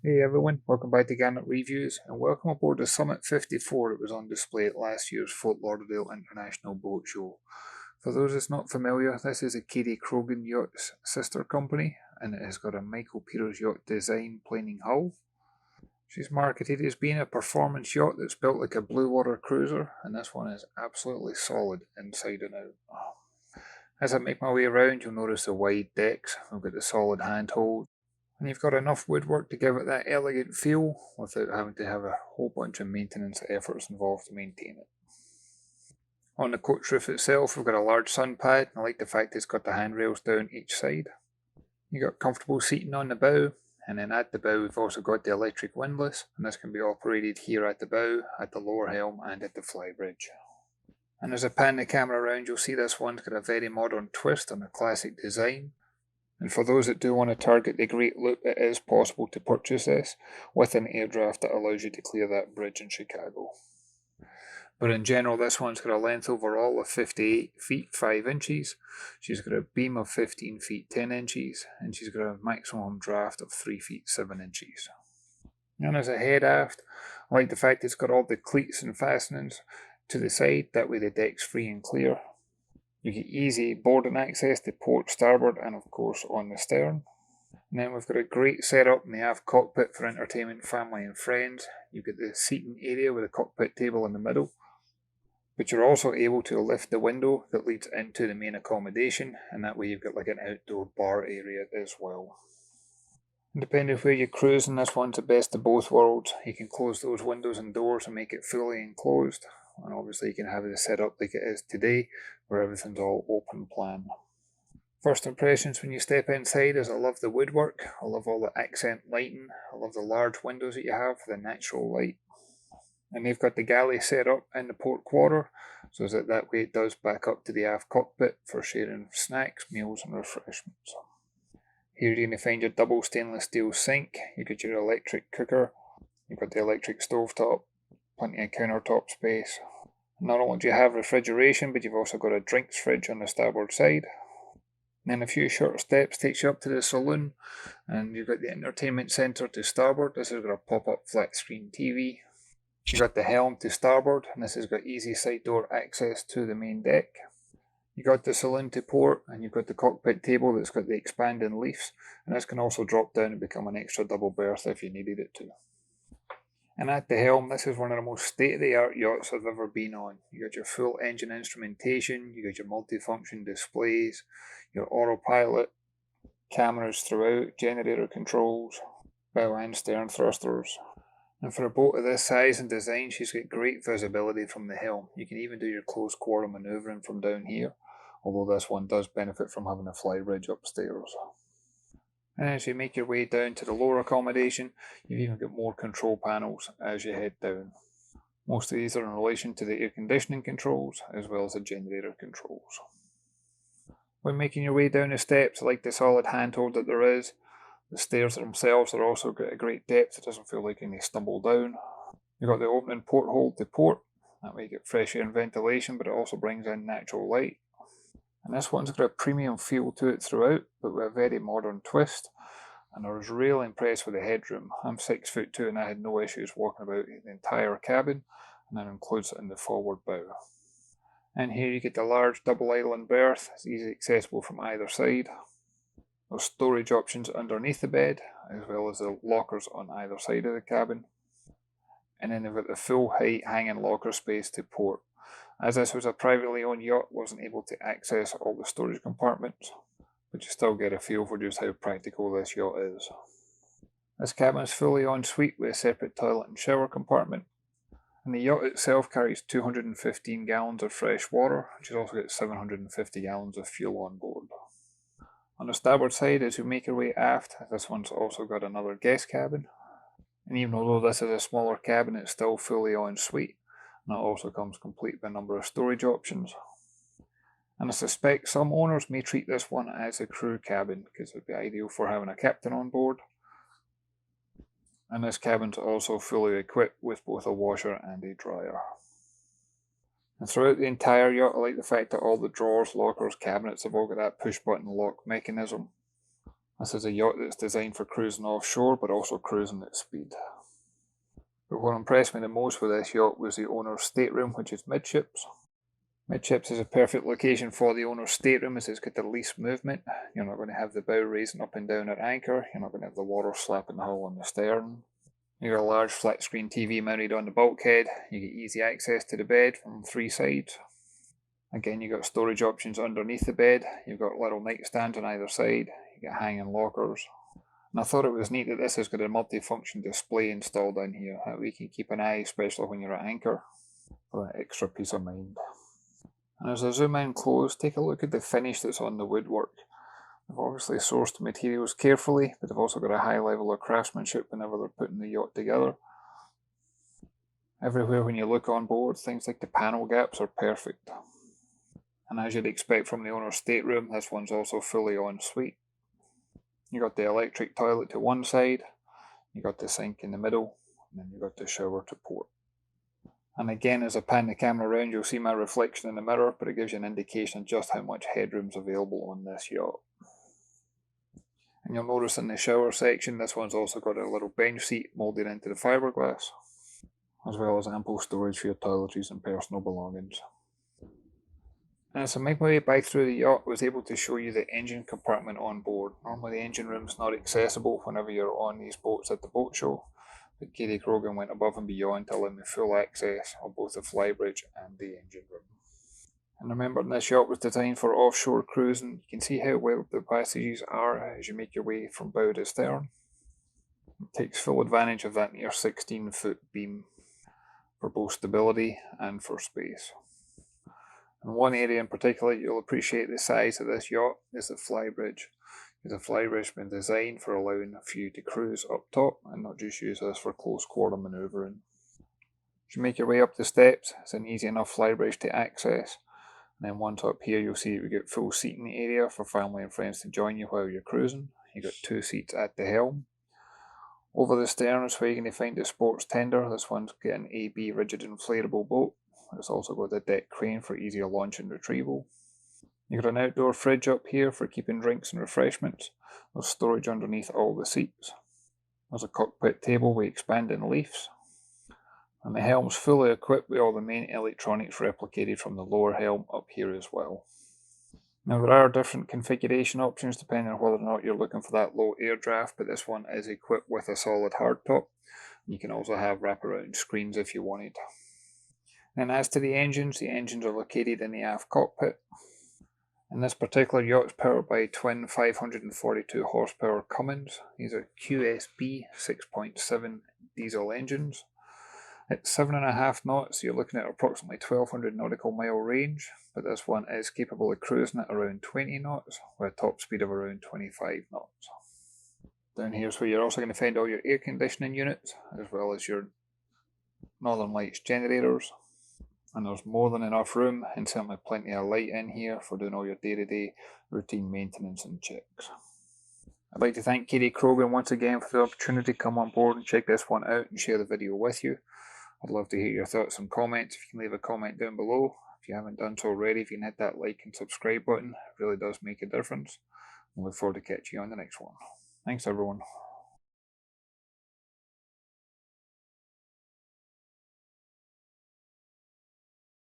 Hey everyone, welcome back to Garnock Reviews and welcome aboard the Summit 54 that was on display at last year's Fort Lauderdale International Boat Show. For those that's not familiar, this is a Kadey-Krogen Yachts sister company and it has got a Michael Peters Yacht Design planing hull. She's marketed as being a performance yacht that's built like a blue water cruiser, and this one is absolutely solid inside and out. As I make my way around, you'll notice the wide decks. We've got the solid handhold. And you've got enough woodwork to give it that elegant feel without having to have a whole bunch of maintenance efforts involved to maintain it. On the coach roof itself, we've got a large sun pad, and I like the fact it's got the handrails down each side. You've got comfortable seating on the bow, and then at the bow we've also got the electric windlass, and this can be operated here at the bow, at the lower helm, and at the flybridge. And as I pan the camera around, you'll see this one's got a very modern twist on a classic design. And for those that do want to target the great loop, it is possible to purchase this with an air draft that allows you to clear that bridge in Chicago. But in general, this one's got a length overall of 58 feet 5 inches. She's got a beam of 15 feet 10 inches, and she's got a maximum draft of 3 feet 7 inches. And as a head aft, I like the fact it's got all the cleats and fastenings to the side, that way the deck's free and clear. You get easy boarding access to port, starboard, and of course on the stern. And then we've got a great setup in the aft cockpit for entertainment, family and friends. You've got the seating area with a cockpit table in the middle. But you're also able to lift the window that leads into the main accommodation, and that way you've got like an outdoor bar area as well. And depending on where you're cruising, this one's the best of both worlds. You can close those windows and doors and make it fully enclosed. And obviously you can have it set up like it is today, where everything's all open plan. First impressions when you step inside is I love the woodwork, I love all the accent lighting, I love the large windows that you have for the natural light. And they've got the galley set up in the port quarter, so that way it does back up to the aft cockpit for sharing snacks, meals and refreshments. Here you're going to find your double stainless steel sink, you've got your electric cooker, you've got the electric stovetop, plenty of countertop space. Not only do you have refrigeration, but you've also got a drinks fridge on the starboard side. And then a few short steps takes you up to the saloon, and you've got the entertainment centre to starboard. This has got a pop-up flat screen TV. You've got the helm to starboard, and this has got easy side door access to the main deck. You've got the saloon to port, and you've got the cockpit table that's got the expanding leaves, and this can also drop down and become an extra double berth if you needed it to. And at the helm, this is one of the most state-of-the-art yachts I've ever been on. You got your full engine instrumentation, you got your multifunction displays, your autopilot, cameras throughout, generator controls, bow and stern thrusters. And for a boat of this size and design, she's got great visibility from the helm. You can even do your close quarter manoeuvring from down here, although this one does benefit from having a flybridge upstairs. And as you make your way down to the lower accommodation, you've even got more control panels as you head down. Most of these are in relation to the air conditioning controls as well as the generator controls. When making your way down the steps, I like the solid handhold that there is. The stairs themselves are also got a great depth, it doesn't feel like you stumble down. You've got the opening porthole to port, that way you get fresh air and ventilation, but it also brings in natural light. And this one's got a premium feel to it throughout, but with a very modern twist. And I was really impressed with the headroom. I'm 6'2" and I had no issues walking about the entire cabin, and that includes it in the forward bow. And here you get the large double island berth, it's easily accessible from either side. There's storage options underneath the bed, as well as the lockers on either side of the cabin. And then they've got the full height hanging locker space to port. As this was a privately owned yacht, wasn't able to access all the storage compartments, but you still get a feel for just how practical this yacht is. This cabin is fully ensuite with a separate toilet and shower compartment, and the yacht itself carries 215 gallons of fresh water, which has also got 750 gallons of fuel on board. On the starboard side, as you make your way aft, this one's also got another guest cabin, and even though this is a smaller cabin, it's still fully ensuite. And it also comes complete with a number of storage options. And I suspect some owners may treat this one as a crew cabin because it would be ideal for having a captain on board. And this cabin's also fully equipped with both a washer and a dryer. And throughout the entire yacht, I like the fact that all the drawers, lockers, cabinets have all got that push button lock mechanism. This is a yacht that's designed for cruising offshore but also cruising at speed. But what impressed me the most with this yacht was the owner's stateroom, which is midships. Midships is a perfect location for the owner's stateroom as it's got the least movement. You're not going to have the bow raising up and down at anchor. You're not going to have the water slapping the hull on the stern. You got a large flat screen TV mounted on the bulkhead. You get easy access to the bed from 3 sides. Again, you got storage options underneath the bed. You've got little nightstands on either side. You get hanging lockers. And I thought it was neat that this has got a multi-function display installed in here. That way you can keep an eye, especially when you're at anchor, for that extra peace of mind. And as I zoom in close, take a look at the finish that's on the woodwork. They've obviously sourced the materials carefully, but they've also got a high level of craftsmanship whenever they're putting the yacht together. Everywhere when you look on board, things like the panel gaps are perfect. And as you'd expect from the owner's stateroom, this one's also fully en suite. You got the electric toilet to one side, you got the sink in the middle, and then you got the shower to port. And again, as I pan the camera around, you'll see my reflection in the mirror, but it gives you an indication of just how much headroom's available on this yacht. And you'll notice in the shower section, this one's also got a little bench seat moulded into the fiberglass, as well as ample storage for your toiletries and personal belongings. And as I make my way back through the yacht, I was able to show you the engine compartment on board. Normally the engine room's not accessible whenever you're on these boats at the boat show, but Kadey-Krogen went above and beyond to allow me full access on both the Flybridge and the engine room. And remember, this yacht was designed for offshore cruising. You can see how well the passages are as you make your way from bow to stern. It takes full advantage of that near 16-foot beam for both stability and for space. And one area in particular you'll appreciate the size of this yacht is the Flybridge. The Flybridge has been designed for allowing you to cruise up top and not just use this for close quarter manoeuvring. As you make your way up the steps, it's an easy enough Flybridge to access. And then once up here, you'll see we get full seating area for family and friends to join you while you're cruising. You've got 2 seats at the helm. Over the stern is where you're going to find the sports tender. This one's got an AB rigid inflatable boat. It's also got a deck crane for easier launch and retrieval. You've got an outdoor fridge up here for keeping drinks and refreshments. There's storage underneath all the seats. There's a cockpit table with expanding leaves. And the helm's fully equipped with all the main electronics replicated from the lower helm up here as well. Now there are different configuration options depending on whether or not you're looking for that low air draft, but this one is equipped with a solid hardtop. You can also have wraparound screens if you wanted. And as to the engines are located in the aft cockpit. And this particular yacht is powered by twin 542 horsepower Cummins. These are QSB 6.7 diesel engines. At 7.5 knots, you're looking at approximately 1200 nautical mile range, but this one is capable of cruising at around 20 knots with a top speed of around 25 knots. Down here is where you're also going to find all your air conditioning units, as well as your Northern Lights generators. And there's more than enough room and certainly plenty of light in here for doing all your day-to-day routine maintenance and checks. I'd like to thank Kadey-Krogen once again for the opportunity to come on board and check this one out and share the video with you. I'd love to hear your thoughts and comments. If you can leave a comment down below. If you haven't done so already, if you can hit that like and subscribe button, it really does make a difference. I look forward to catching you on the next one. Thanks everyone.